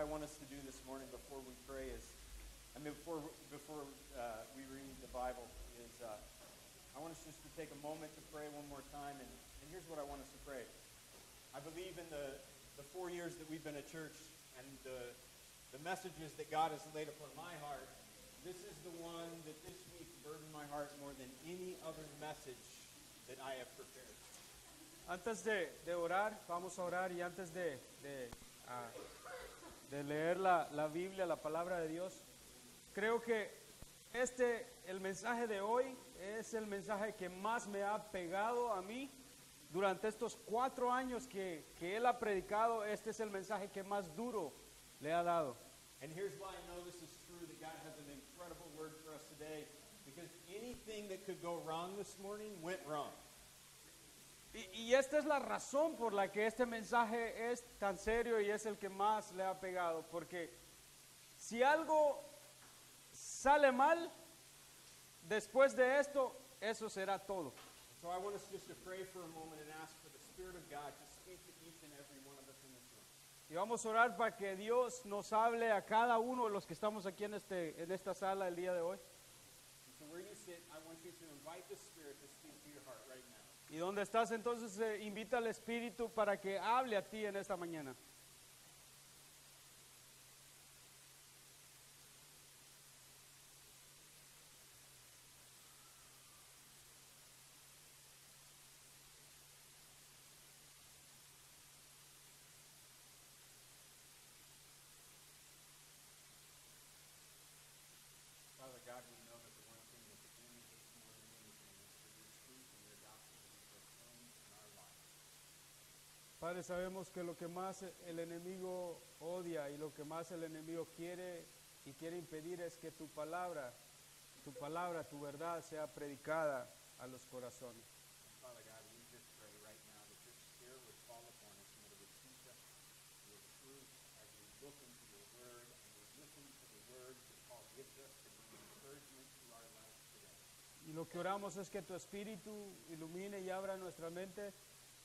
want us to do this morning before we pray before we read the Bible I want us just to take a moment to pray one more time, and here's what I want us to pray. I believe in the 4 years that we've been at church and the messages that God has laid upon my heart. This is the one that this week burdened my heart more than any other message that I have prepared. Antes de orar, vamos a orar, y antes de leer la Biblia, la palabra de Dios, creo que el mensaje de hoy es el mensaje que más me ha pegado a mí durante estos 4 años que Él ha predicado. Este es el mensaje que más duro le ha dado. And here's why I know this is true, that God has an incredible word for us today, because anything that could go wrong this morning went wrong. Y esta es la razón por la que este mensaje es tan serio y es el que más le ha pegado, porque si algo sale mal, después de esto, eso será todo. So I want us just to pray for a moment and ask for the Spirit of God to speak to each and every one of us in this room. Y vamos a orar para que Dios nos hable a cada uno de los que estamos aquí en esta sala el día de hoy. And so where you sit, I want you to invite the Spirit to speak to your heart right now. Y donde estás, entonces invita al Espíritu para que hable a ti en esta mañana. Father God, we know that the one thing that the enemy hates more than anything is for your truth and your gospel to be proclaimed in our lives. Padre, sabemos que lo que más el enemigo odia y lo que más el enemigo quiere impedir es que tu palabra, tu verdad sea predicada a los corazones. And Father God, we just pray right now that your Spirit would fall upon us and that it would teach us your truth as we look into your word and we listen to the words that Paul gives us to bring encouragement to our lives today. Y lo que oramos es que tu Espíritu ilumine y abra nuestra mente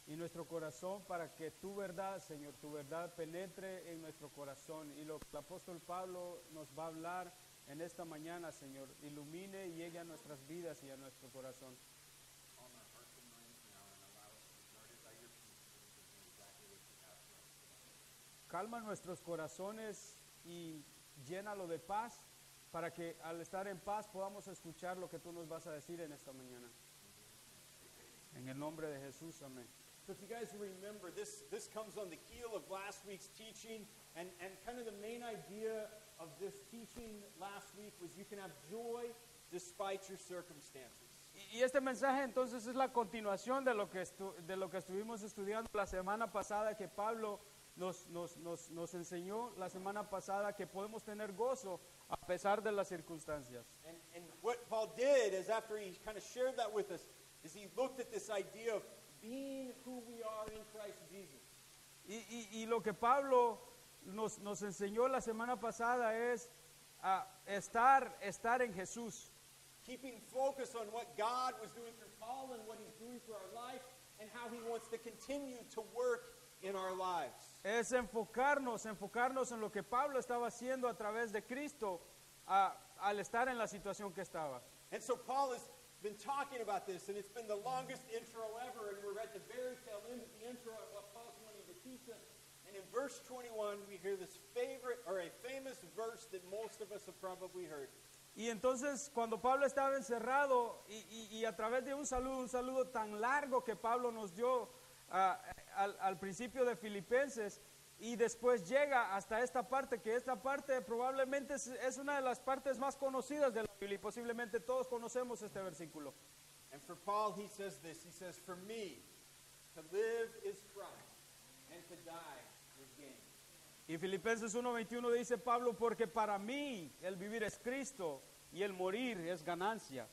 y nuestro corazón para que tu verdad, Señor, tu verdad penetre en nuestro corazón. Y lo que el apóstol Pablo nos va a hablar en esta mañana, Señor, ilumine y llegue a nuestras vidas y a nuestro corazón. Calm our hearts and minds now and allow us to be guarded by your peace and to do exactly what you have for us today. Calma nuestros corazones y llénalo de paz para que al estar en paz podamos escuchar lo que tú nos vas a decir en esta mañana. En el nombre de Jesús, amén. So if you guys remember, this comes on the heel of last week's teaching, and kind of the main idea of this teaching last week was you can have joy despite your circumstances. Y este mensaje entonces es la continuación de lo que estuvimos estudiando la semana pasada, que Pablo nos enseñó la semana pasada que podemos tener gozo a pesar de las circunstancias. And what Paul did is, after he kind of shared that with us, is he looked at this idea of being who we are in Christ Jesus. Y lo que Pablo nos enseñó la semana pasada es estar en Jesús. Keeping focus on what God was doing through Paul and what he's doing for our life and how he wants to continue to work in our lives. Es enfocarnos en lo que Pablo estaba haciendo a través de Cristo al estar en la situación que estaba. And so Paul has been talking about this, and it's been the longest intro ever, and we're at the very tail end of the intro of what Paul's wanting to teach us. And in verse 21, we hear this a famous verse that most of us have probably heard. Y entonces cuando Pablo estaba encerrado y a través de un saludo tan largo que Pablo nos dio al principio de Filipenses, y después llega hasta esta parte, que esta parte probablemente es una de las partes más conocidas de la Biblia, y posiblemente todos conocemos este versículo. And for Paul, he says this, he says, "For me, to live is Christ, and to die is gain." Y Filipenses 1:21 dice Pablo, porque para mí el vivir es Cristo y el morir es ganancia.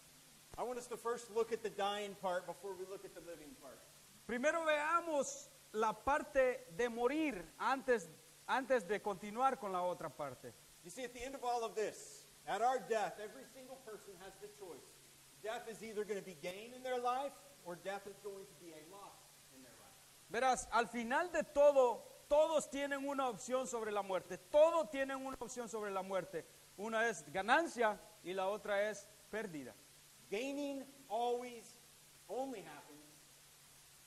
I want us to first look at the dying part before we look at the living part. Primero veamos la parte de morir antes de continuar con la otra parte. You see, at the end of all of this, at our death, every single person has the choice. Death is either going to be gain in their life, or death is going to be a loss in their life. Verás, al final de todo, todos tienen una opción sobre la muerte. Todos tienen una opción sobre la muerte. Una es ganancia y la otra es pérdida. Gaining always only happens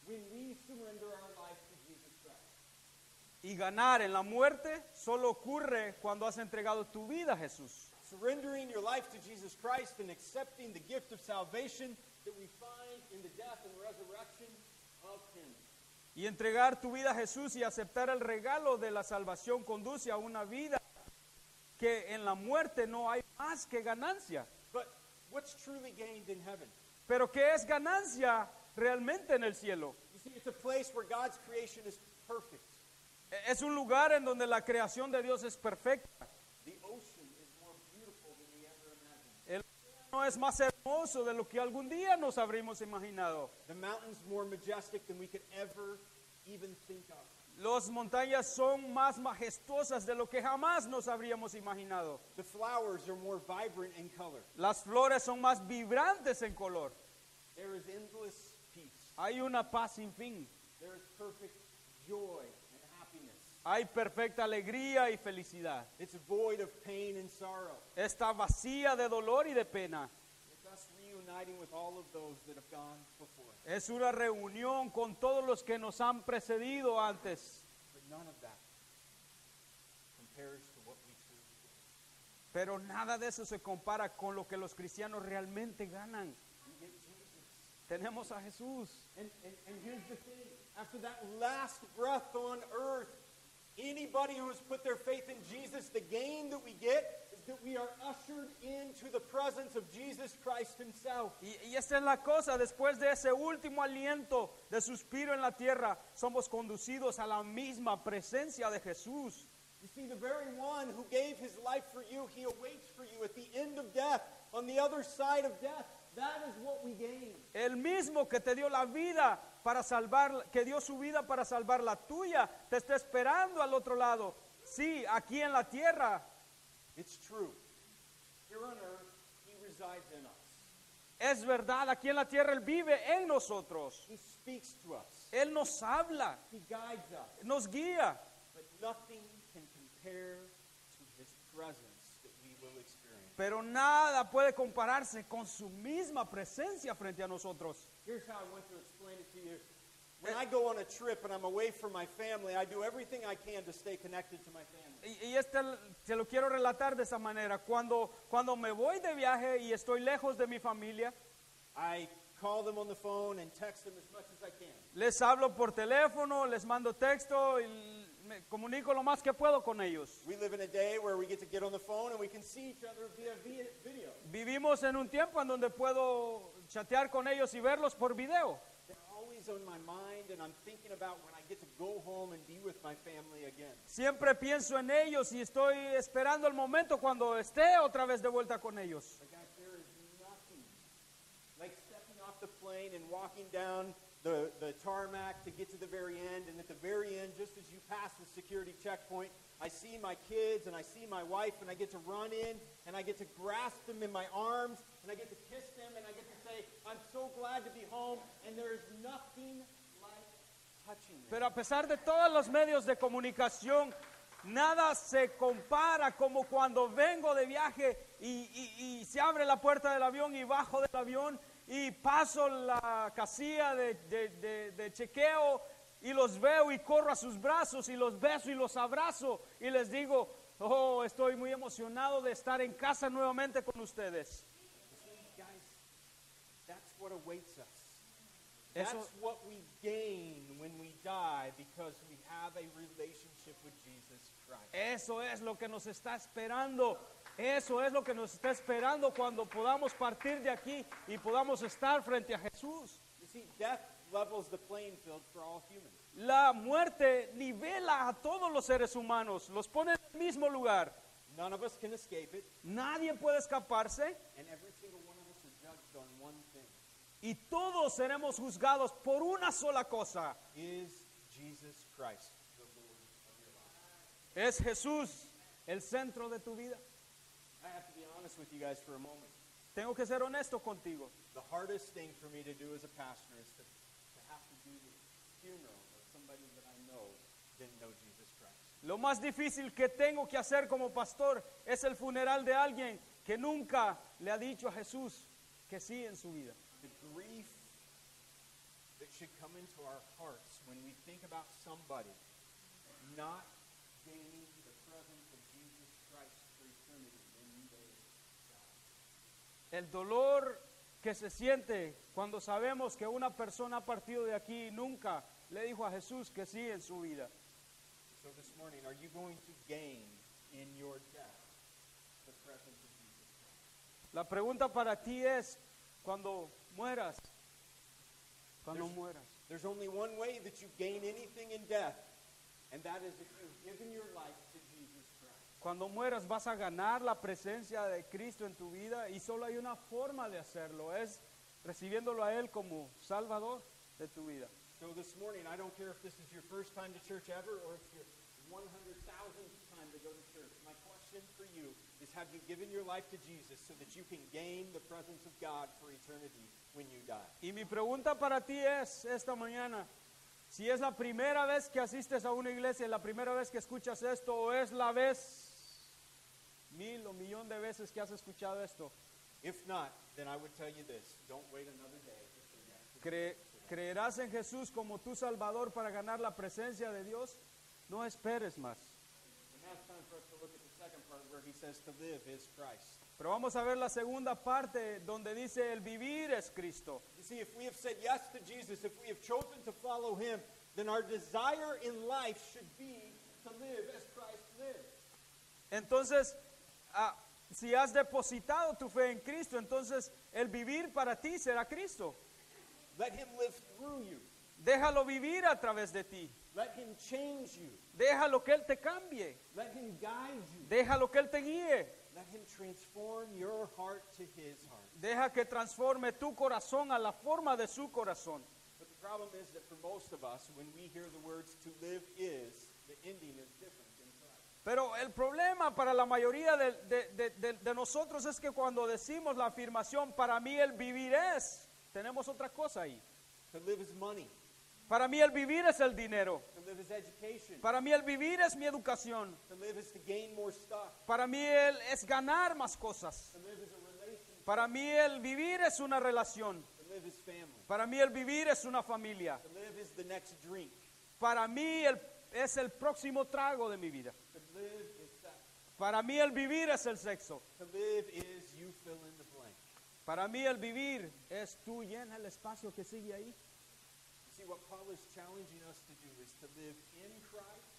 when we surrender our life to Jesus Christ. Y ganar en la muerte solo ocurre cuando has entregado tu vida a Jesús. Surrendering your life to Jesus Christ and accepting the gift of salvation that we find in the death and resurrection of Him. Y entregar tu vida a Jesús y aceptar el regalo de la salvación conduce a una vida que en la muerte no hay más que ganancia. But what's truly gained in heaven? Pero ¿qué es ganancia realmente en el cielo? You see, it's a place where God's creation is perfect. Es un lugar en donde la creación de Dios es perfecta. The ocean is more beautiful than we ever imagined. El océano es más hermoso de lo que algún día nos habríamos imaginado. The mountains more majestic than we could ever even think of. Las montañas son más majestuosas de lo que jamás nos habríamos imaginado. The flowers are more vibrant in color. Las flores son más vibrantes en color. There is endless peace. Hay una paz sin fin. There is perfect joy and happiness. Hay perfecta alegría y felicidad. It's void of pain and sorrow. Está vacía de dolor y de pena. It's us reuniting with all of those that have gone before. Es una reunión con todos los que nos han precedido antes. But none of that compares to what we truly get. Pero nada de eso se compara con lo que los cristianos realmente ganan. We get Jesus. Tenemos a Jesús. And here's the thing. After that last breath on earth, anybody who has put their faith in Jesus, the gain that we get is that we are ushered into the presence of Jesus Christ Himself. Y esta es la cosa, después de ese último aliento de suspiro en la tierra, somos conducidos a la misma presencia de Jesús. You see, the very one who gave His life for you, He awaits for you at the end of death, on the other side of death. That is what we gain. El mismo que te dio la vida para salvar, que dio su vida para salvar la tuya, te está esperando al otro lado. Sí, aquí en la tierra. It's true. Here on earth, He resides in us. Es verdad, aquí en la tierra Él vive en nosotros. He speaks to us. Él nos habla, He guides us. nos guía. But nothing can compare to His presence that we will experience. Pero nada puede compararse con su misma presencia frente a nosotros. Here's how I want to explain it to you. When I go on a trip and I'm away from my family, I do everything I can to stay connected to my family. Y se lo quiero relatar de esa manera. Cuando me voy de viaje y estoy lejos de mi familia, I call them on the phone and text them as much as I can. les hablo por teléfono, les mando texto y me comunico lo más que puedo con ellos. We live in a day where we get to get on the phone and we can see each other via video. Vivimos en un tiempo en donde puedo chatear con ellos y verlos por video. They're always on my mind, and I'm thinking about when I get to go home and be with my family again. Siempre pienso en ellos y estoy esperando el momento cuando esté otra vez de vuelta con ellos. But guys, there is nothing like stepping off the plane and walking down the tarmac to get to the very end, and at the very end, just as you pass the security checkpoint, I see my kids and I see my wife, and I get to run in and I get to grasp them in my arms and I get to kiss them and I get to say, I'm so glad to be home, and there is nothing like touching them. Pero a pesar de todos los medios de comunicación, nada se compara como cuando vengo de viaje y se abre la puerta del avión y bajo del avión y paso la casilla de chequeo y los veo y corro a sus brazos y los beso y los abrazo y les digo, oh, estoy muy emocionado de estar en casa nuevamente con ustedes. Guys, that's what awaits us. Eso, That's what we gain when we die, because we have a relationship with Jesus Christ. eso es lo que nos está esperando. Eso es lo que nos está esperando cuando podamos partir de aquí y podamos estar frente a Jesús. You see, death levels the playing field for all humans. La muerte nivela a todos los seres humanos, los pone en el mismo lugar. None of us can escape it, Nadie puede escaparse and every single one of us are judged on one thing. y todos seremos juzgados por una sola cosa. Is Jesus Christ the Lord of your life? ¿Es Jesús el centro de tu vida? I have to be honest with you guys for a moment. Tengo que ser honesto contigo. The hardest thing for me to do as a pastor is to have to do the funeral of somebody that I know didn't know Jesus Christ. Lo más difícil que tengo que hacer como pastor es el funeral de alguien que nunca le ha dicho a Jesús que sí en su vida. The grief that should come into our hearts when we think about somebody not gaining the presence of Jesus Christ for eternity when they die. El dolor que se siente cuando sabemos que una persona ha partido de aquí y nunca le dijo a Jesús que sí en su vida. So this morning, are you going to gain in your death the presence of Jesus Christ? La pregunta para ti es, cuando mueras, There's only one way that you gain anything in death, and that is if you've given your life to Jesus Christ. cuando mueras vas a ganar la presencia de Cristo en tu vida y solo hay una forma de hacerlo, es recibiéndolo a Él como Salvador de tu vida. So this morning, I don't care if this is your first time to church ever or if your 100,000th time to go to church. My question for you is, have you given your life to Jesus so that you can gain the presence of God for eternity when you die? Y mi pregunta para ti es esta mañana, si es la primera vez que asistes a una iglesia, la primera vez que escuchas esto, o es la vez 1000 o millón de veces que has escuchado esto, If not, then I would tell you this: don't wait another day to say yes to Jesus today. ¿creerás en Jesús como tu Salvador para ganar la presencia de Dios? No esperes más. And now it's time for us to look at the second part where he says to live is Christ. Pero vamos a ver la segunda parte donde dice el vivir es Cristo. You see, if we have said yes to Jesus, if we have chosen to follow him, then our desire in life should be to live as Christ lived. Entonces, si has depositado tu fe en Cristo, entonces el vivir para ti será Cristo. Let him live through you. Déjalo vivir a través de ti. Let him change you. Déjalo que Él te cambie. Let him guide you. Déjalo que Él te guíe. Let him transform your heart to his heart. Deja que transforme tu corazón a la forma de su corazón. But the problem is that for most of us, when we hear the words to live is, the ending is different in Christ. Pero el problema para la mayoría de nosotros es que cuando decimos la afirmación, para mí el vivir es, tenemos otra cosa ahí. To live is money. Para mí el vivir es el dinero. To live is education. Para mí el vivir es mi educación. To live is to gain more stuff. Para mí el es ganar más cosas. To live is a relationship. Para mí el vivir es una relación. To live is family. Para mí el vivir es una familia. To live is the next drink. Para mí es el próximo trago de mi vida. To live is sex. Para mí el vivir es el sexo. To live is you fill in the blank. Para mí el vivir es tú llena el espacio que sigue ahí. See, what Paul is challenging us to do is to live in Christ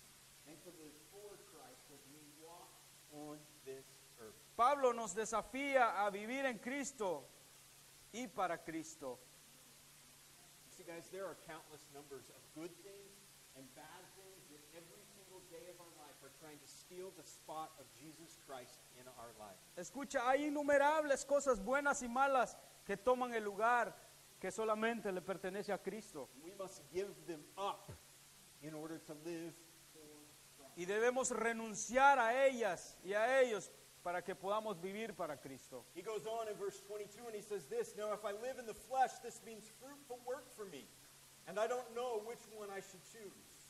and to live for Christ as we walk on this earth. Pablo nos desafía a vivir en Cristo y para Cristo. See, guys, there are countless numbers of good things and bad things that every single day of our life are trying to steal the spot of Jesus Christ in our life. Escucha, hay innumerables cosas buenas y malas que toman el lugar que solamente le pertenece a Cristo. We must give them up in order to live for Christ. Y debemos renunciar a ellas y a ellos para que podamos vivir para Cristo. He goes on in verse 22 and he says this: Now if I live in the flesh, this means fruitful work for me, and I don't know which one I should choose.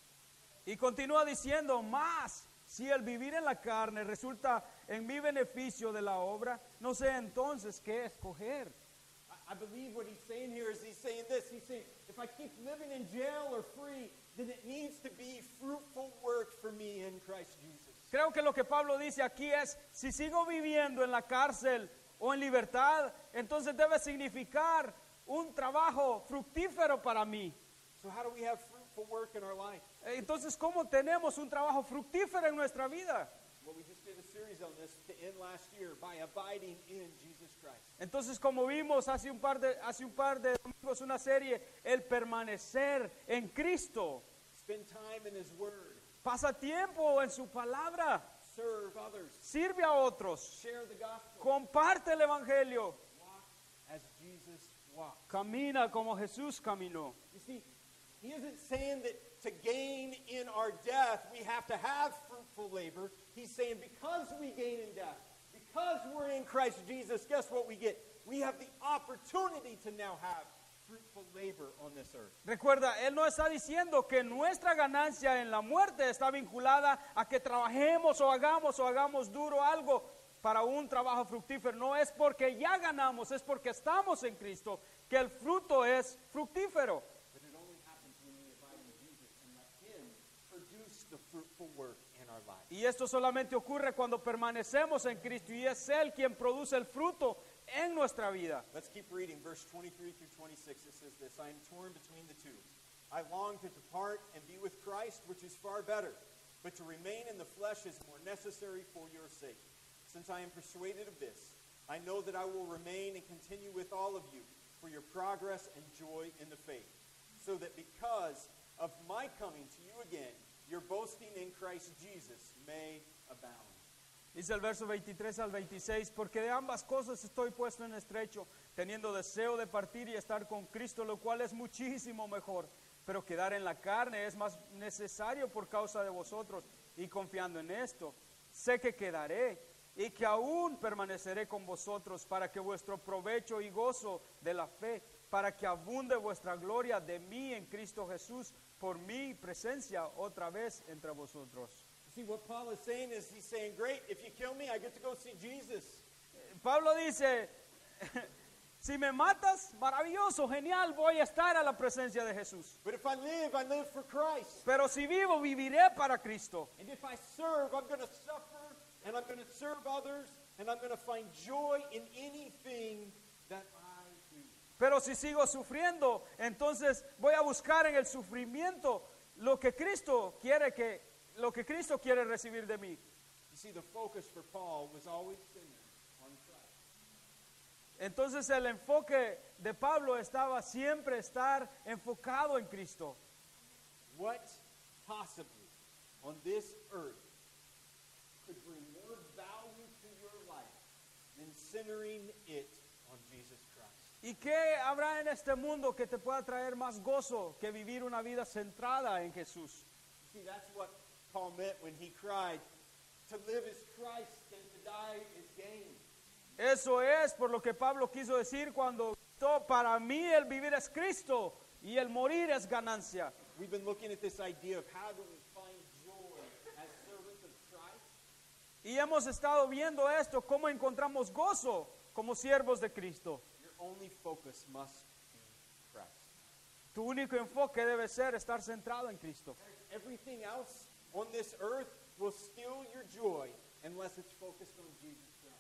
Y continúa diciendo, más si el vivir en la carne resulta en mi beneficio de la obra, no sé entonces qué escoger. I believe what he's saying here is he's saying this. He's saying, if I keep living in jail or free, then it needs to be fruitful work for me in Christ Jesus. Creo que lo que Pablo dice aquí es, si sigo viviendo en la cárcel o en libertad, entonces debe significar un trabajo fructífero para mí. So how do we have fruitful work in our life? Entonces, ¿cómo tenemos un trabajo fructífero en nuestra vida? Well, we just did a series on this to end last year by abiding in Jesus Christ. Entonces, como vimos hace un par de domingos una serie, el permanecer en Cristo. Spend time in his word. Pasa tiempo en su palabra. Serve others. Sirve a otros. Share the gospel. Comparte el evangelio. Walk as Jesus walked. Camina como Jesús caminó. You see, he isn't saying that to gain in our death, we have to have fruitful labor. He's saying because we gain in death, because we're in Christ Jesus, guess what we get? We have the opportunity to now have fruitful labor on this earth. Recuerda, Él no está diciendo que nuestra ganancia en la muerte está vinculada a que trabajemos o hagamos duro algo para un trabajo fructífero. No es porque ya ganamos, es porque estamos en Cristo, que el fruto es fructífero. But it only happens when we abide in Jesus and let Him produce the fruitful work in our lives. Y esto solamente ocurre cuando permanecemos en Cristo y es Él quien produce el fruto en nuestra vida. Let's keep reading verse 23 through 26. It says this, I am torn between the two. I long to depart and be with Christ, which is far better. But to remain in the flesh is more necessary for your sake. Since I am persuaded of this, I know that I will remain and continue with all of you for your progress and joy in the faith, so that because of my coming to you again, your boasting in Christ Jesus may abound. Dice el verso 23 al 26, porque de ambas cosas estoy puesto en estrecho, teniendo deseo de partir y estar con Cristo, lo cual es muchísimo mejor, pero quedar en la carne es más necesario por causa de vosotros, y confiando en esto, sé que quedaré y que aún permaneceré con vosotros para que vuestro provecho y gozo de la fe, para que abunde vuestra gloria de mí en Cristo Jesús, por mi presencia otra vez entre vosotros. See, what Paul is saying is he's saying, great, if you kill me, I get to go see Jesus. Pablo dice, si me matas, maravilloso, genial, voy a estar a la presencia de Jesús. But if I live for Christ. Pero si vivo, viviré para Cristo. And if I serve, I'm going to suffer, and I'm going to serve others, and I'm going to find joy in anything that I do. Pero si sigo sufriendo, entonces voy a buscar en el sufrimiento lo que Cristo quiere recibir de mí. You see, the focus for Paul was always centered on Christ. Entonces el enfoque de Pablo estaba siempre estar enfocado en Cristo. What possibly on this earth could bring more value to your life than centering it on Jesus Christ? ¿Y qué habrá en este mundo que te pueda traer más gozo que vivir una vida centrada en Jesús? See, that's what Paul meant when he cried, to live is Christ and to die is gain. Eso es por lo que Pablo quiso decir cuando gritó, para mí el vivir es Cristo y el morir es ganancia. We've been looking at this idea of how do we find joy as servants of Christ. Y hemos estado viendo esto, cómo encontramos gozo como siervos de Cristo. Your only focus must be Christ. Tu único enfoque debe ser estar centrado en Cristo. Everything else on this earth will steal your joy unless it's focused on Jesus Christ.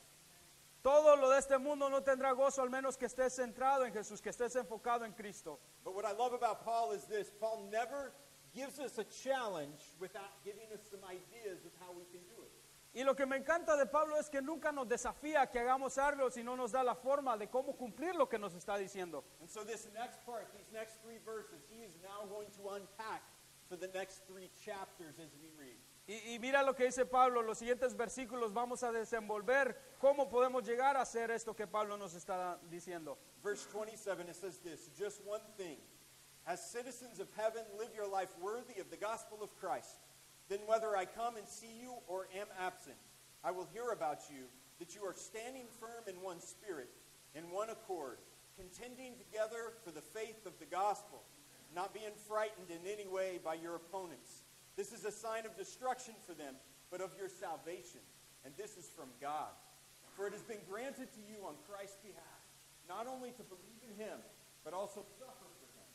Todo lo de este mundo no tendrá gozo al menos que estés centrado en Jesús, que estés enfocado en Cristo. But what I love about Paul is this. Paul never gives us a challenge without giving us some ideas of how we can do it. Y lo que me encanta de Pablo es que nunca nos desafía que hagamos algo, sino nos da la forma de cómo cumplir lo que nos está diciendo. And so this next part, these next 3 verses, he is now going to unpack for the next 3 chapters as we read. Y mira lo que dice Pablo, los siguientes versículos vamos a desenvolver cómo podemos llegar a hacer esto que Pablo nos está diciendo. Verse 27, it says this, just one thing. As citizens of heaven, live your life worthy of the gospel of Christ. Then whether I come and see you or am absent, I will hear about you, that you are standing firm in one spirit, in one accord, contending together for the faith of the gospel, not being frightened in any way by your opponents. This is a sign of destruction for them, but of your salvation. And this is from God. For it has been granted to you on Christ's behalf, not only to believe in him, but also suffer for him,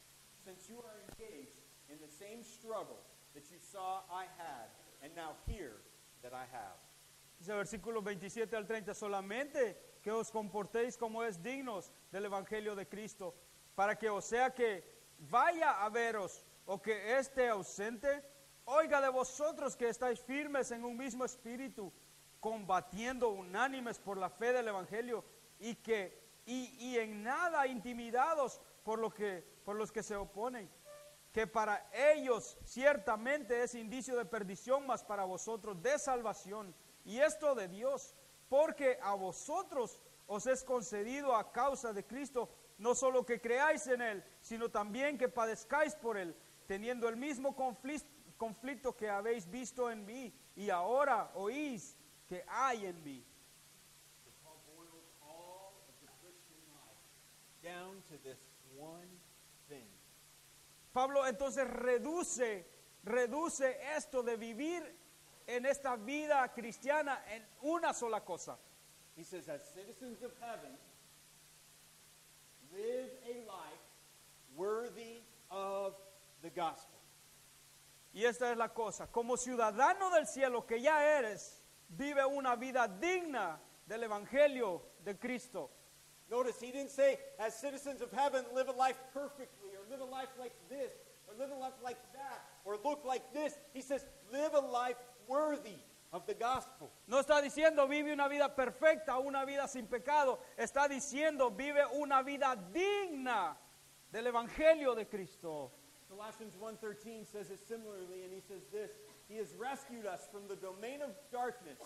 since you are engaged in the same struggle that you saw I had, and now hear that I have. Dice versículos 27 al 30, solamente que os comportéis como es dignos del Evangelio de Cristo, para que o sea que vaya a veros o que esté ausente, oiga de vosotros que estáis firmes en un mismo espíritu, combatiendo unánimes por la fe del Evangelio y en nada intimidados por los que se oponen, que para ellos ciertamente es indicio de perdición, mas para vosotros de salvación, y esto de Dios, porque a vosotros os es concedido a causa de Cristo, no solo que creáis en Él, sino también que padezcáis por Él, teniendo el mismo conflicto que habéis visto en mí y ahora oís que hay en mí. Paul boils all of the Christian life down to this one thing. Pablo entonces reduce esto de vivir en esta vida cristiana en una sola cosa. He says, as citizens of heaven, live a life worthy of the gospel. Y esta es la cosa, como ciudadano del cielo que ya eres, vive una vida digna del evangelio de Cristo. Notice he didn't say, as citizens of heaven, live a life perfectly, or live a life like this, or live a life like that, or look like this. He says, live a life worthy of the gospel. No está diciendo vive una vida perfecta, una vida sin pecado. Está diciendo vive una vida digna del evangelio de Cristo. Colossians 1:13 says it similarly, and he says this, he has rescued us from the domain of darkness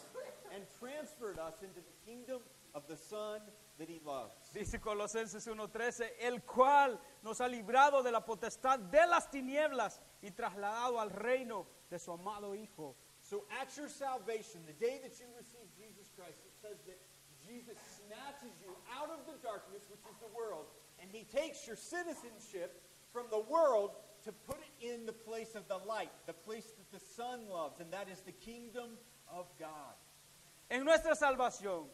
and transferred us into the kingdom of the Son that he loves. Dice Colosenses 1:13, el cual nos ha librado de la potestad de las tinieblas y trasladado al reino de su amado Hijo. So at your salvation, the day that you receive Jesus Christ, it says that Jesus snatches you out of the darkness, which is the world, and he takes your citizenship from the world to put it in the place of the light, the place that the Son loves, and that is the kingdom of God. En nuestra salvación,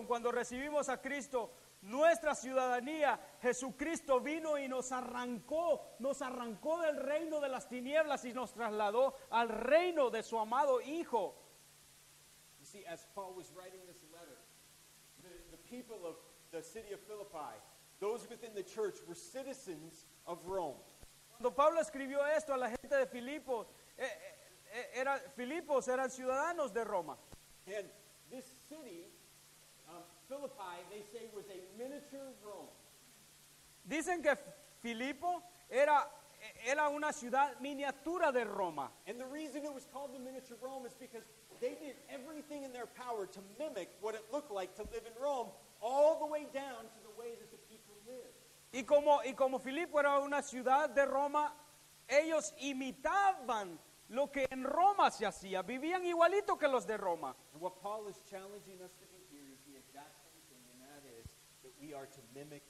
cuando recibimos a Cristo, nuestra ciudadanía, Jesucristo vino y nos arrancó del reino de las tinieblas y nos trasladó al reino de su amado Hijo. You see, as Paul was writing this letter, the people of the city of Philippi, those within the church, were citizens of Rome. Cuando Pablo escribió esto a la gente de Filipos, Filipos eran ciudadanos de Roma. And this city, Philippi, they say was a miniature Rome. Dicen que Filipo era una ciudad miniatura de Roma. And the reason it was called the miniature Rome is because they did everything in their power to mimic what it looked like to live in Rome, all the way down to the way that the people lived. Y como Filipo era una ciudad de Roma, ellos imitaban lo que en Roma se hacía, vivían igualito que los de Roma. And what Paul is challenging us to do here is the exact same thing, and that is that we are to mimic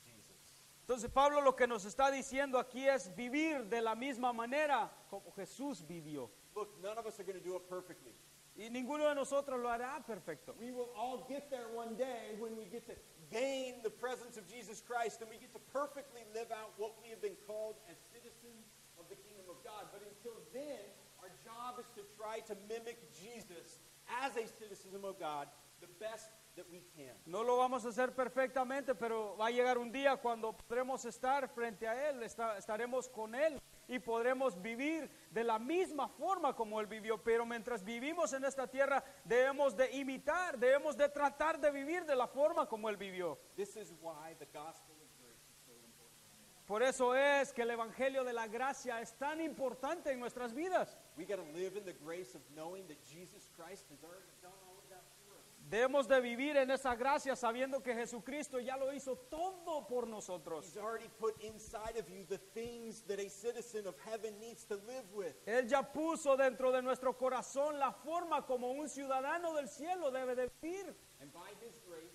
Jesus. Entonces Pablo lo que nos está diciendo aquí es vivir de la misma manera como Jesús vivió. Look, none of us are going to do it perfectly. Y ninguno de nosotros lo hará perfecto. We will all get there one day when we get to gain the presence of Jesus Christ and we get to perfectly live out what we have been called as citizens of the kingdom of God. But until then, our job is to try to mimic Jesus as a citizen of God the best that we can. No lo vamos a hacer perfectamente, pero va a llegar un día cuando podremos estar frente a Él, estaremos con Él y podremos vivir de la misma forma como Él vivió. Pero mientras vivimos en esta tierra, debemos de imitar, debemos de tratar de vivir de la forma como Él vivió. This is why the gospel of grace is so important. Por eso es que el Evangelio de la Gracia es tan importante en nuestras vidas. We got to live in the grace of knowing that Jesus Christ has already done all of that for us. Debemos de vivir en esa gracia sabiendo que Jesucristo ya lo hizo todo por nosotros. He's already put inside of you the things that a citizen of heaven needs to live with. Él ya puso dentro de nuestro corazón la forma como un ciudadano del cielo debe de vivir. And by His grace,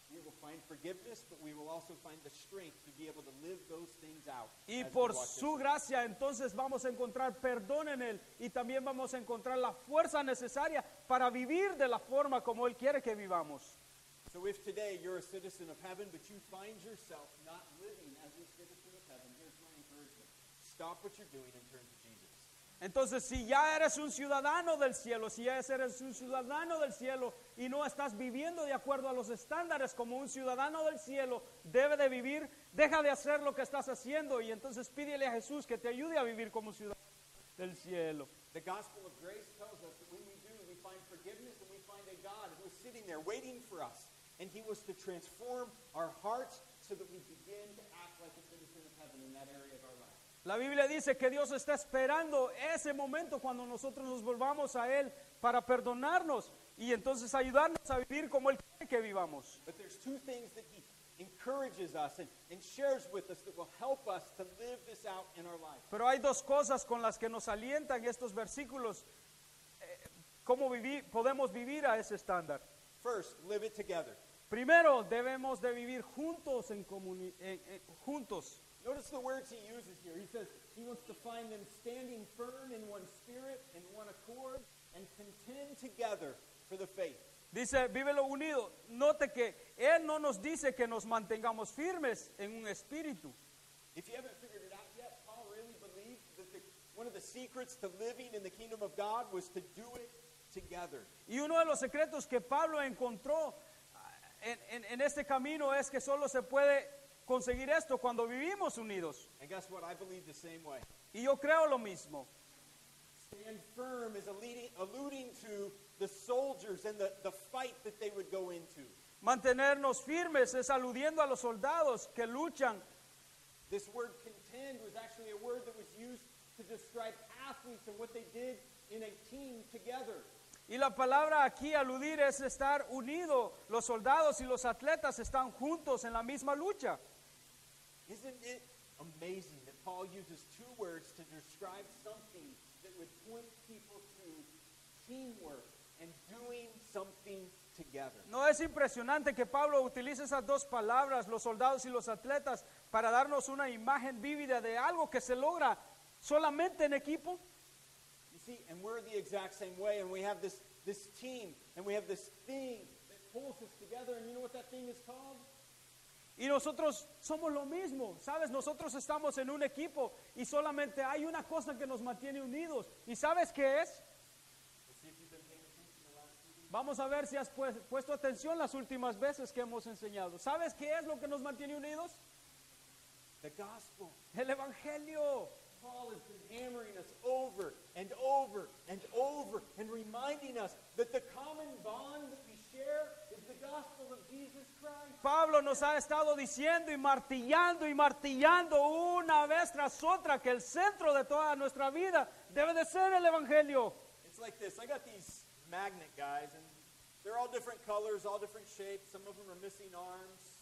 we will find forgiveness, but we will also find the strength to be able to live those things out. Y as we por walk su this gracia entonces vamos a encontrar perdón en Él y también vamos a encontrar la fuerza necesaria para vivir de la forma como Él quiere que vivamos. way. So if today you're a citizen of heaven, but you find yourself not living as a citizen of heaven, here's my encouragement. Stop what you're doing and turn to Jesus. Entonces, si ya eres un ciudadano del cielo, si ya eres un ciudadano del cielo y no estás viviendo de acuerdo a los estándares como un ciudadano del cielo debe de vivir, deja de hacer lo que estás haciendo y entonces pídele a Jesús que te ayude a vivir como ciudadano del cielo. The gospel of grace tells us that when we do, we find forgiveness and we find a God who is sitting there waiting for us. And He was to transform our hearts so that we begin to act like a citizen of heaven in that area of our life. La Biblia dice que Dios está esperando ese momento cuando nosotros nos volvamos a Él para perdonarnos y entonces ayudarnos a vivir como Él quiere que vivamos. But there's two things that He encourages us and shares with us that will help us to live this out in our life. Pero hay dos cosas con las que nos alientan estos versículos. ¿Cómo podemos vivir a ese estándar? First, live it together. Primero, debemos de vivir juntos juntos. Notice the words he uses here. He says he wants to find them standing firm in one spirit, in one accord, and contend together for the faith. Dice, vívelo unido. Note que Él no nos dice que nos mantengamos firmes en un espíritu. If you haven't figured it out yet, Paul really believed that one of the secrets to living in the kingdom of God was to do it together. Y uno de los secretos que Pablo encontró en este camino es que solo se puede conseguir esto cuando vivimos unidos. And guess what? I believe the same way. Y yo creo lo mismo. Stand firm is alluding to the soldiers and the fight that they would go into. Mantenernos firmes es aludiendo a los soldados que luchan. This word contend was actually a word that was used to describe athletes and what they did in a team together. Y la palabra aquí aludir es estar unido. Los soldados y los atletas están juntos en la misma lucha. Isn't it amazing that Paul uses two words to describe something that would point people to teamwork and doing something together? ¿No es impresionante que Pablo utilice esas dos palabras, los soldados y los atletas, para darnos una imagen vívida de algo que se logra solamente en equipo? You see, and we're the exact same way, and we have this team, and we have this thing that pulls us together, and you know what that thing is called? Y nosotros somos lo mismo, ¿sabes? Nosotros estamos en un equipo y solamente hay una cosa que nos mantiene unidos. ¿Y sabes qué es? Vamos a ver si has puesto atención las últimas veces que hemos enseñado. ¿Sabes qué es lo que nos mantiene unidos? The gospel. El evangelio. Paul has been hammering us over and over and over and reminding us that the common bond that we share is the gospel of Jesus Christ. Pablo nos ha estado diciendo y martillando una vez tras otra que el centro de toda nuestra vida debe de ser el evangelio. It's like this. I got these magnet guys, and they're all different colors, all different shapes. Some of them are missing arms.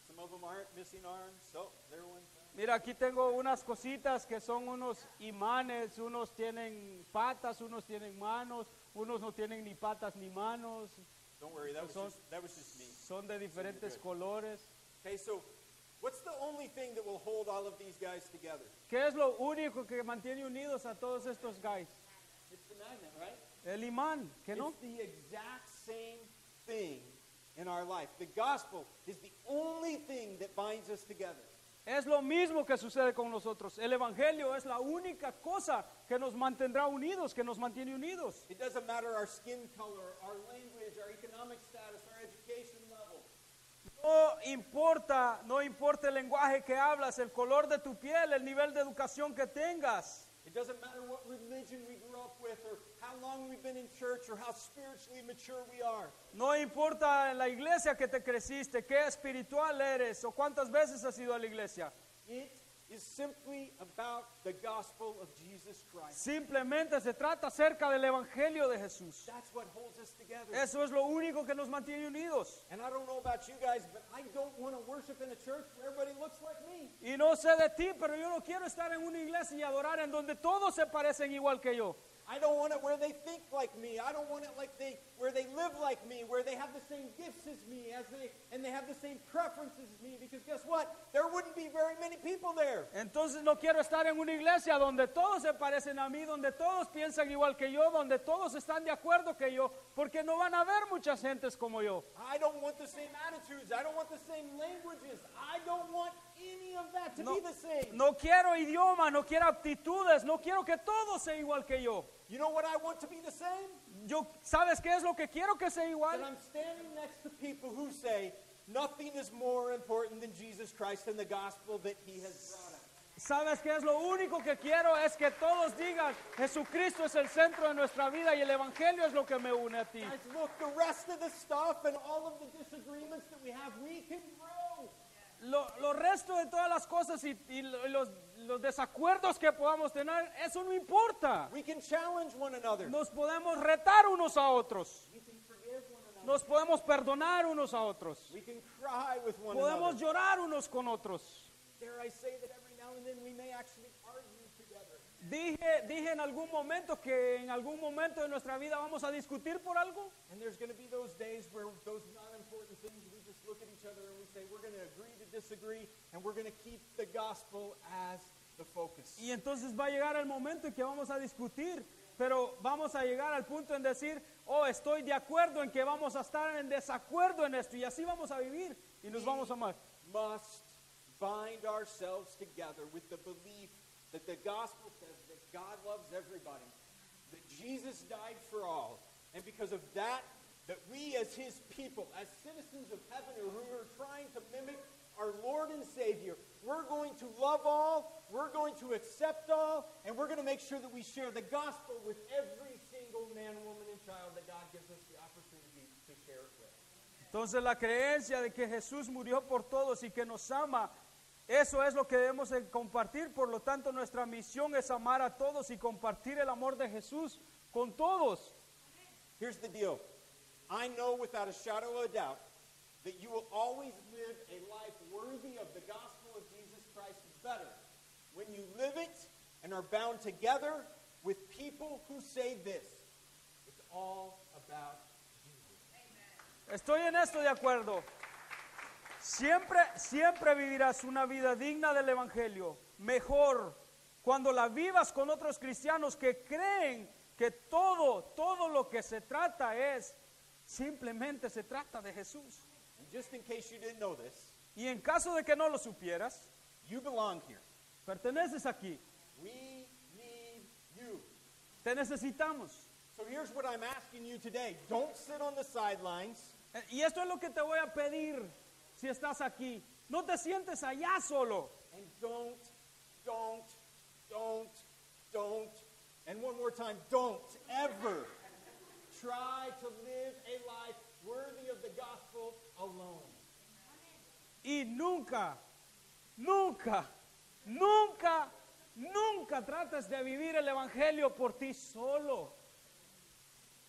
Some of them aren't missing arms. So, there one. Mira, aquí tengo unas cositas que son unos imanes, unos tienen patas, unos tienen manos, unos no tienen ni patas ni manos. Don't worry, that was just me. Son de diferentes colores. Okay, so what's the only thing that will hold all of these guys together? ¿Qué es lo único que mantiene unidos a todos estos guys? It's the magnet, right? El imán, ¿qué no? It's the exact same thing in our life. The gospel is the only thing that binds us together. Es lo mismo que sucede con nosotros. El evangelio es la única cosa que nos mantendrá unidos, que nos mantiene unidos. It doesn't matter our skin color, our language, our economic status, our education level. No importa el lenguaje que hablas, el color de tu piel, el nivel de educación que tengas. It doesn't matter what religion we grew up with or how long we've been in church or how spiritually mature we are. No importa en la iglesia que te creciste, qué espiritual eres o cuántas veces has ido a la iglesia. It is simply about the gospel of Jesus Christ. Simplemente se trata acerca del evangelio de Jesús. That's what holds us together. Eso es lo único que nos mantiene unidos. And I don't know about you guys, but I don't want to worship in a church where everybody looks like me. Y no sé de ti, pero yo no quiero estar en una iglesia y adorar en donde todos se parecen igual que yo. I don't want it where they think like me. I don't want it where they live like me, where they have the same gifts as me, and they have the same preferences as me. Because guess what? There wouldn't be very many people there. Entonces no quiero estar en una iglesia donde todos se parecen a mí, donde todos piensan igual que yo, donde todos están de acuerdo que yo, porque no van a haber muchas gentes como yo. I don't want the same attitudes. I don't want the same languages. I don't want any of that to be the same. No quiero idiomas, no quiero aptitudes, no quiero que todo sea igual que yo. You know what I want to be the same? ¿Sabes qué es lo que quiero que sea igual? That I'm standing next to people who say nothing is more important than Jesus Christ and the gospel that he has brought us. ¿Sabes qué es lo único que quiero? Es que todos digan, Jesucristo es el centro de nuestra vida y el evangelio es lo que me une a ti. Guys, look, the rest of the stuff and all of the disagreements that we have, we can grow. Lo resto de todas las cosas y los desacuerdos que podamos tener, eso no importa. We can challenge one another. Nos podemos retar unos a otros. We can forgive one another. Nos podemos perdonar unos a otros. We can cry with one Podemos another. llorar unos con otros. Dare I say that every now and then we may actually argue together. Dije en algún momento que en algún momento de nuestra vida vamos a discutir por algo. And there's going to be those days where those not important things, we just look at each other and we say, we're going to agree to disagree, and we're going to keep the gospel as the focus. Y entonces va a llegar el momento en que vamos a discutir, pero vamos a llegar al punto en decir, oh, estoy de acuerdo en que vamos a estar en desacuerdo en esto, y así vamos a vivir y nos vamos a amar. Must bind ourselves together with the belief that the gospel says that God loves everybody, that Jesus died for all, and because of that, that we as his people, as citizens of heaven who are trying to mimic our Lord and Savior, we're going to love all, we're going to accept all, and we're going to make sure that we share the gospel with every single man, woman, and child that God gives us the opportunity to share it with. Entonces la creencia de que Jesús murió por todos y que nos ama, eso es lo que debemos de compartir. Por lo tanto, nuestra misión es amar a todos y compartir el amor de Jesús con todos. Here's the deal. I know without a shadow of a doubt that you will always live a life worthy of the gospel of Jesus Christ better when you live it and are bound together with people who say this. It's all about Jesus. Estoy en esto de acuerdo. Siempre vivirás una vida digna del Evangelio, mejor cuando la vivas con otros cristianos que creen que todo lo que se trata simplemente se trata de Jesús. And just in case you didn't know this, Y en caso de que no lo supieras, you belong here. perteneces aquí, We need you. te necesitamos. So here's what I'm asking you today. Don't sit on the sidelines. Y esto es lo que te voy a pedir si estás aquí. No te sientes allá solo. And don't, and one more time, don't ever try to live a life worthy of the gospel alone. Y nunca trates de vivir el Evangelio por ti solo.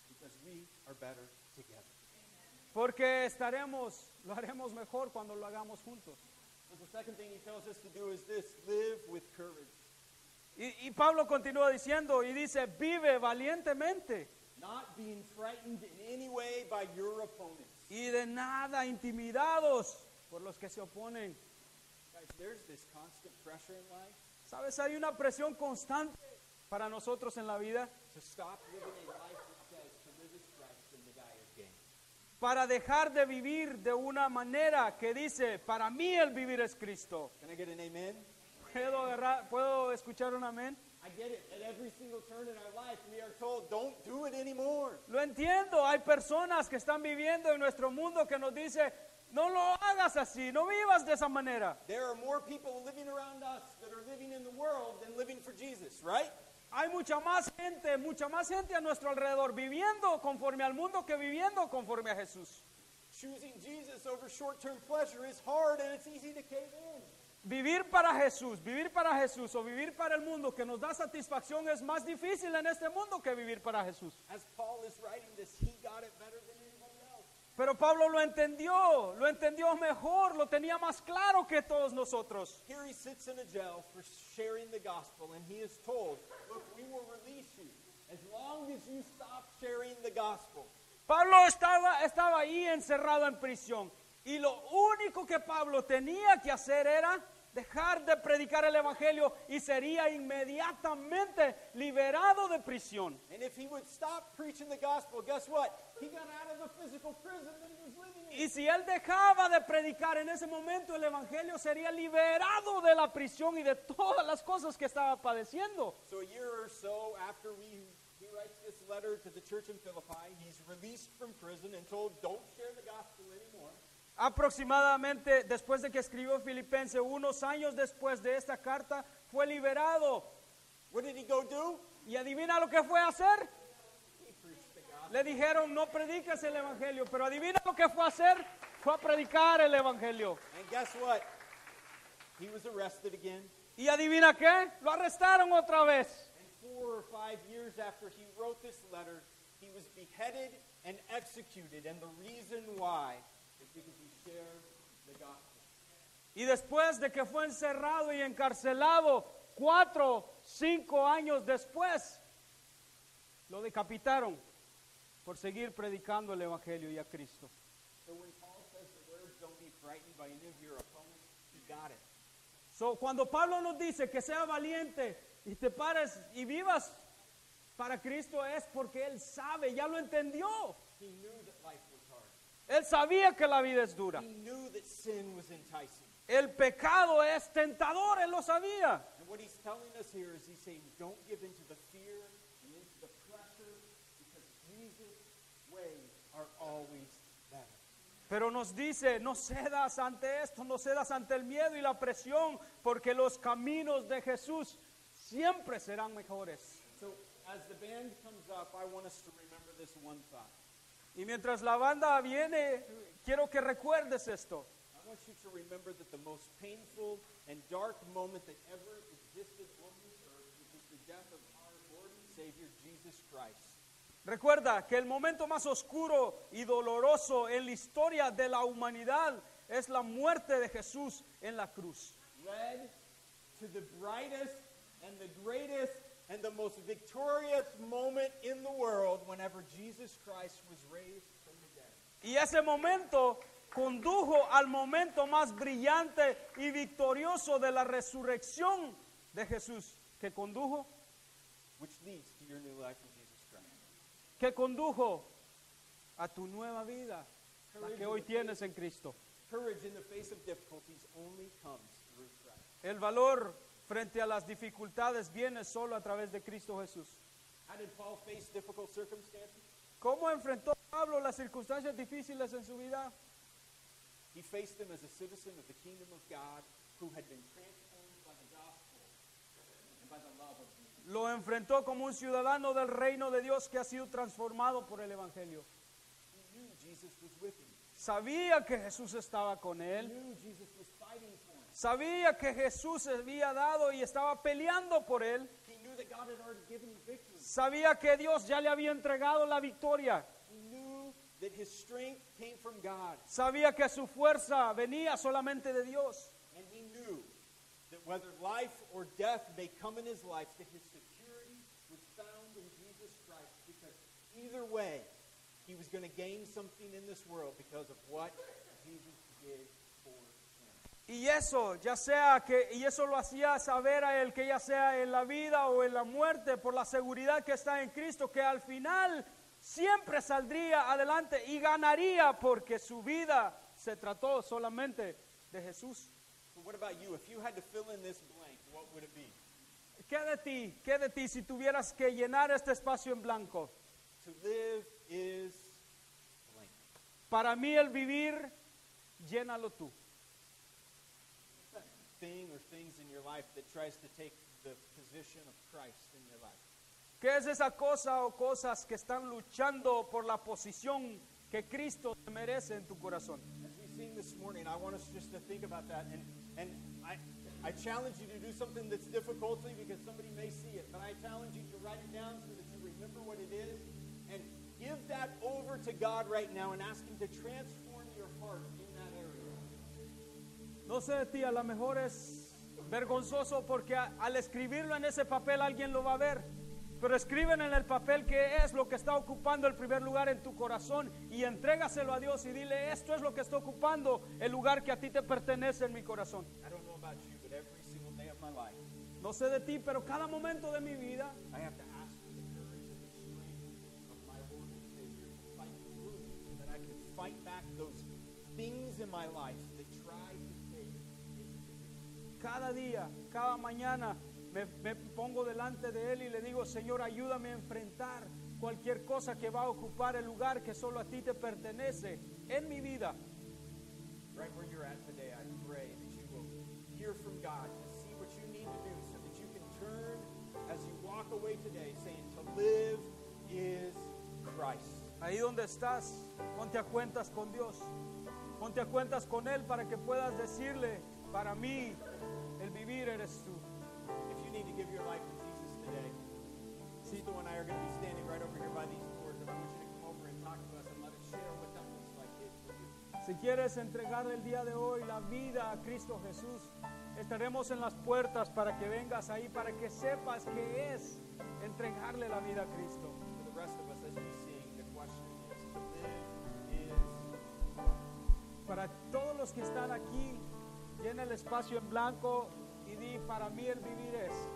Because we are better together. Porque lo haremos mejor cuando lo hagamos juntos. So the second thing he tells us to do is this: live with courage. Y Pablo continúa diciendo y dice, vive valientemente Not being frightened in any way by your opponents. y de nada intimidados por los que se oponen. Guys, there's this constant pressure in life ¿Sabes? Hay una presión constante para nosotros en la vida to stop living a life that says to live is Christ and to die is gain. para dejar de vivir de una manera que dice, para mí el vivir es Cristo. Can I get an amen? ¿Puedo escuchar un amén? I get it. At every single turn in our life, we are told, don't do it anymore. Lo entiendo, hay personas que están viviendo en nuestro mundo que nos dice, no lo hagas así, no vivas de esa manera. There are more people living around us that are living in the world than living for Jesus, right? Hay mucha más gente a nuestro alrededor viviendo conforme al mundo que viviendo conforme a Jesús. Choosing Jesus over short-term pleasure is hard and it's easy to cave in. Vivir para Jesús o vivir para el mundo que nos da satisfacción es más difícil en este mundo que vivir para Jesús. As Paul is writing this, he got it better than anybody else. Pero Pablo lo entendió mejor, lo tenía más claro que todos nosotros. Here he sits in a jail for sharing the gospel, and he is told, look, we will release you as long as you stop sharing the gospel. Pablo estaba ahí encerrado en prisión y lo único que Pablo tenía que hacer era dejar de predicar el evangelio y sería inmediatamente liberado de prisión. And if he would stop preaching the gospel, guess what? He got out of the physical prison that he was living in. Y si él dejaba de predicar en ese momento el evangelio, sería liberado de la prisión y de todas las cosas que estaba padeciendo. So a year or so after he writes this letter to the church in Philippi, he's released from prison and told, don't share the gospel anymore. Aproximadamente después de que escribió Filipenses, unos años después de esta carta, fue liberado. What did he go do? ¿Y adivina lo que fue a hacer? He preached the gospel. Le dijeron, no prediques el evangelio, pero adivina lo que fue a hacer, fue a predicar el evangelio. And guess what? He was arrested again. ¿Y adivina qué? Lo arrestaron otra vez. And 4 or 5 years after he wrote this letter, he was beheaded and executed. And the reason why is because he shared the gospel. Y después de que fue encerrado y encarcelado, 4, 5 años después, lo decapitaron por seguir predicando el Evangelio y a Cristo. So when Paul says the words, don't be frightened by any of your opponents, he got it. So, cuando Pablo nos dice que sea valiente y te pares y vivas para Cristo, es porque él sabe, ya lo entendió. He knew that life was hard. Él sabía que la vida es dura. He knew that sin was enticing. El pecado es tentador, él lo sabía. And what he's telling us here is he's saying, don't give in to the fear and into the pressure, because Jesus' ways are always better. Pero nos dice, no cedas ante esto, no cedas ante el miedo y la presión, porque los caminos de Jesús siempre serán mejores. So as the band comes up, I want us to remember this one thought. Y mientras la banda viene, quiero que recuerdes esto. I want you to remember that the most painful and dark moment that ever existed on this earth, which is the death of our Lord and Savior, Jesus Christ. Recuerda que el momento más oscuro y doloroso en la historia de la humanidad es la muerte de Jesús en la cruz. Led to the brightest and the greatest and the most victorious moment in the world whenever Jesus Christ was raised from the dead. Y ese momento condujo al momento más brillante y victorioso de la resurrección de Jesús, que condujo, Which leads to your new life in Jesus Christ. que condujo a tu nueva vida, la que hoy tienes en Cristo. Courage in the face of difficulties only comes through Christ. El valor frente a las dificultades viene solo a través de Cristo Jesús. How did Paul face difficult circumstances? ¿Cómo enfrentó Pablo las circunstancias difíciles en su vida? He faced them as a citizen of the kingdom of God who had been transformed by the gospel and by the love of Jesus. Lo enfrentó como un ciudadano del reino de Dios que ha sido transformado por el Evangelio. He knew Jesus was with him. Sabía que Jesús estaba con He él. knew Jesus was fighting for him. Sabía que Jesús se había dado y estaba peleando por él. He knew that God had already given him victory. Sabía que Dios ya le había entregado la victoria. He knew that his strength came from God. Sabía que su fuerza venía solamente de Dios. And he knew that whether life or death may come in his life, that his security was found in Jesus Christ. Because either way, he was going to gain something in this world because of what Jesus did for him. Y eso, y eso lo hacía saber a él, que ya sea en la vida o en la muerte, por la seguridad que está en Cristo, que al final siempre saldría adelante y ganaría, porque su vida se trató solamente de Jesús. So what about you? If you had to fill in this blank, what would it be? ¿Qué de ti? ¿Qué de ti si tuvieras que llenar este espacio en blanco? To live is blank. Para mí el vivir, llénalo tú. What's that thing or things in your life that tries to take the position of Christ in your life? ¿Qué es esa cosa o cosas que están luchando por la posición que Cristo te merece en tu corazón? As we sing this morning, I want us just to think about that. And I challenge you to do something that's difficult because somebody may see it. But I challenge you to write it down so that you remember what it is. And give that over to God right now and ask Him to transform your heart in that area. No sé de ti, a lo mejor es vergonzoso porque al escribirlo en ese papel alguien lo va a ver. Pero escriben en el papel qué es lo que está ocupando el primer lugar en tu corazón y entrégaselo a Dios y dile, esto es lo que está ocupando el lugar que a ti te pertenece en mi corazón. I don't know about you, but every single day of my life, No sé de ti, pero cada momento de mi vida I have to ask for the courage and the strength of my Lord and Savior to fight through me so that I can fight back those things in my life that try to take His position. cada día, cada mañana me pongo delante de Él y le digo, Señor, ayúdame a enfrentar cualquier cosa que va a ocupar el lugar que solo a ti te pertenece en mi vida. Right where you're at today, I pray that you will hear from God to see what you need to do so that you can turn as you walk away today saying, to live is Christ. Ahí donde estás, ponte a cuentas con Dios. Ponte a cuentas con Él para que puedas decirle, para mí, el vivir eres tú. If you need to give your life to Jesus today, Cito and I are going to be standing right over here by these doors, and I want you to come over and talk to us and let us share what that looks like with you. Si quieres entregar el día de hoy la vida a Cristo Jesús, estaremos en las puertas para que vengas ahí, para que sepas qué es entregarle la vida a Cristo. For the rest of us, as we sing, the question is, to live is what? Para todos los que están aquí, llena el espacio en blanco y di, para mí el vivir es.